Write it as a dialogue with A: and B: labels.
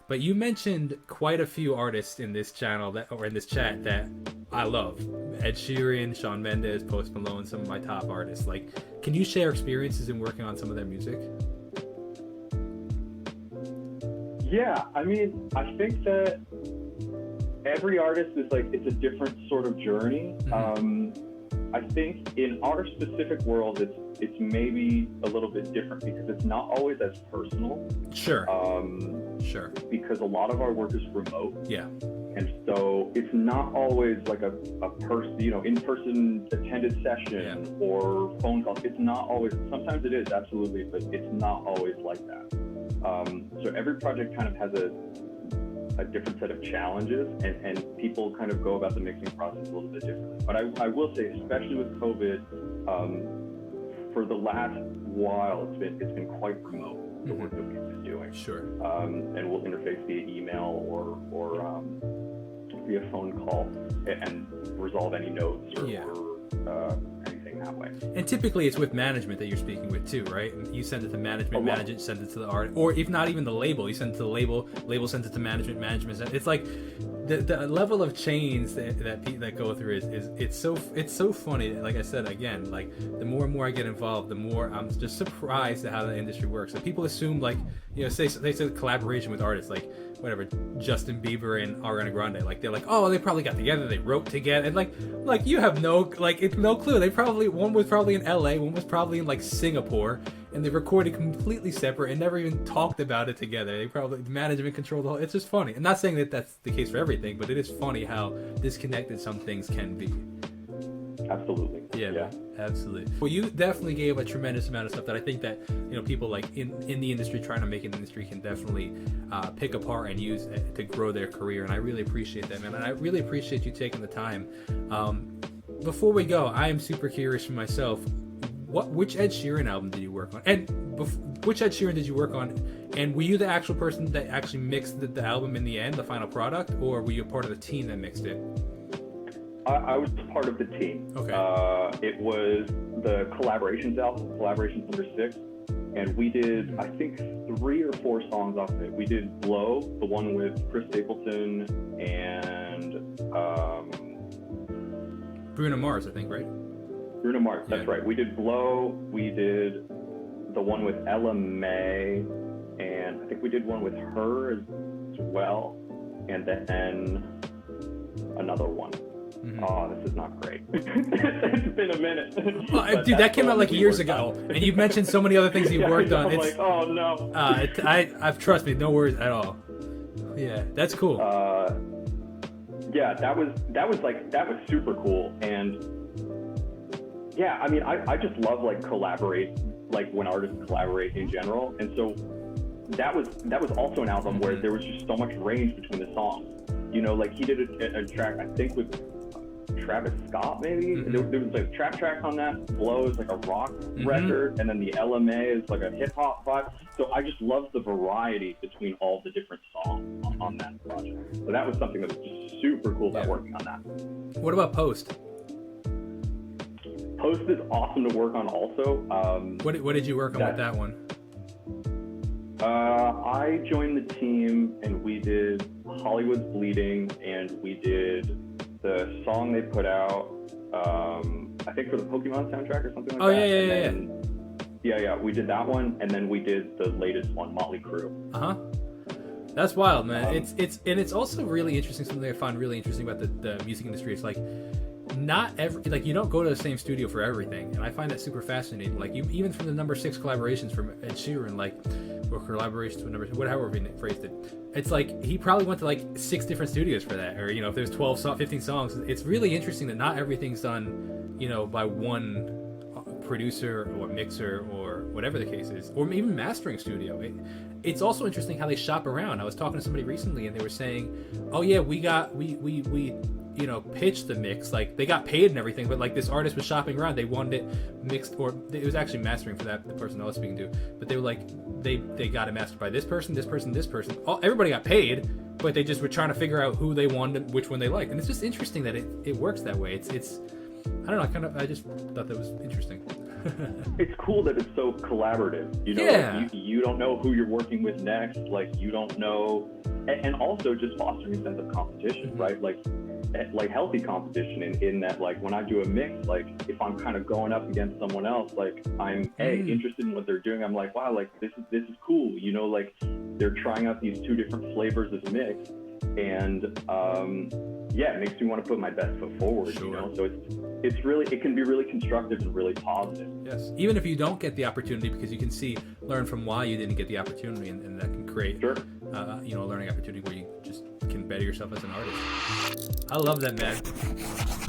A: But you mentioned quite a few artists in this channel or in this chat that I love. Ed Sheeran, Shawn Mendes, Post Malone, some of my top artists. Like, can you share experiences in working on some of their music?
B: Yeah, I mean, I think that every artist is like, it's a different sort of journey. I think in our specific world, it's maybe a little bit different because it's not always as personal.
A: Sure. Sure.
B: Because a lot of our work is remote.
A: Yeah.
B: And so it's not always like a person, in-person attended session or phone calls. It's not always, sometimes it is, absolutely, but it's not always like that. So every project kind of has a different set of challenges, and people kind of go about the mixing process a little bit differently. But I will say, especially with COVID, for the last while, it's been quite remote, the work that we've been doing.
A: Sure.
B: And we'll interface via email or via phone call and resolve any notes or anything that way.
A: And typically it's with management that you're speaking with too, right? You send it to management, management sends it to the art, or if not even the label, you send it to the label sends it to management, it's like the level of chains that go through is it's so funny. Like I said, again, like the more and more I get involved, the more I'm just surprised at how the industry works. So people assume, like, say collaboration with artists, like whatever, Justin Bieber and Ariana Grande, like they're like, oh, they probably got together, they wrote together, and like you have no clue. One was probably in LA, one was probably in like Singapore, and they recorded completely separate and never even talked about it together. They probably management controlled the whole. It's just funny. I'm not saying that that's the case for everything, but it is funny how disconnected some things can be.
B: Absolutely.
A: Yeah, absolutely. Well, you definitely gave a tremendous amount of stuff that I think that people like in the industry, trying to make an industry, can definitely pick apart and use to grow their career. And I really appreciate that, man. And I really appreciate you taking the time. Before we go, I am super curious for myself. Which Ed Sheeran album did you work on? And which Ed Sheeran did you work on? And were you the actual person that actually mixed the album in the end, the final product, or were you a part of the team that mixed it?
B: I was part of the team.
A: Okay.
B: It was the collaborations album, Collaborations number 6, and we did, I think, 3 or 4 songs off of it. We did Blow, the one with Chris Stapleton and
A: Bruno Mars, I think, right?
B: Bruno Mars, that's right. We did Blow, we did the one with Ella May, and I think we did one with her as well, and then another one. Oh, this is not great. It's been a minute.
A: Well, dude, that came out like years ago, and you've mentioned so many other things you worked on.
B: I'm like, oh no.
A: I've trust me, no worries at all. Yeah, that's cool.
B: Yeah, that was super cool, and yeah, I mean, I just love collaborate, like when artists collaborate in general, and so that was also an album where there was just so much range between the songs. Like he did a track, I think, with Travis Scott, maybe. There was like trap track on that. Blow is like a rock record, and then the LMA is like a hip hop vibe. So I just love the variety between all the different songs on that project. So that was something that was just super cool about working on that.
A: What about Post?
B: Post is awesome to work on also.
A: What did you work on with that one?
B: I joined the team and we did Hollywood's Bleeding, and we did the song they put out, I think for the Pokemon soundtrack or something like that. Yeah, we did that one, and then we did the latest one, Motley Crue.
A: That's wild, man. It's also really interesting. Something I find really interesting about the music industry. It's like you don't go to the same studio for everything, and I find that super fascinating. Like even from the number 6 collaborations from Ed Sheeran, or collaborations with number, however he phrased it, it's like he probably went to like 6 different studios for that, or if there's 15 songs. It's really interesting that not everything's done by one producer or mixer or whatever the case is, or even mastering studio. It's also interesting how they shop around. I was talking to somebody recently, and they were saying, oh yeah, we pitched the mix, like they got paid and everything, but like this artist was shopping around, they wanted it mixed, or it was actually mastering for the person I was speaking to, but they were like, they got it mastered by this person. Everybody got paid, but they just were trying to figure out who they wanted, which one they liked. And it's just interesting that it works that way. It's I don't know, I just thought that was interesting.
B: It's cool that it's so collaborative. You don't know who you're working with next. Like you don't know and also just fostering a sense of competition, right? Like healthy competition in that, like, when I do a mix, like, if I'm kind of going up against someone else, like, I'm interested in what they're doing. I'm like, wow, like, this is cool, you know, like, they're trying out these 2 different flavors of mix, and yeah, it makes me want to put my best foot forward.
A: Sure.
B: You know, so it can be really constructive and really positive.
A: Yes, even if you don't get the opportunity, because you can learn from why you didn't get the opportunity, and that can create
B: Sure.
A: you know, a learning opportunity where you just can better yourself as an artist. I love that, man.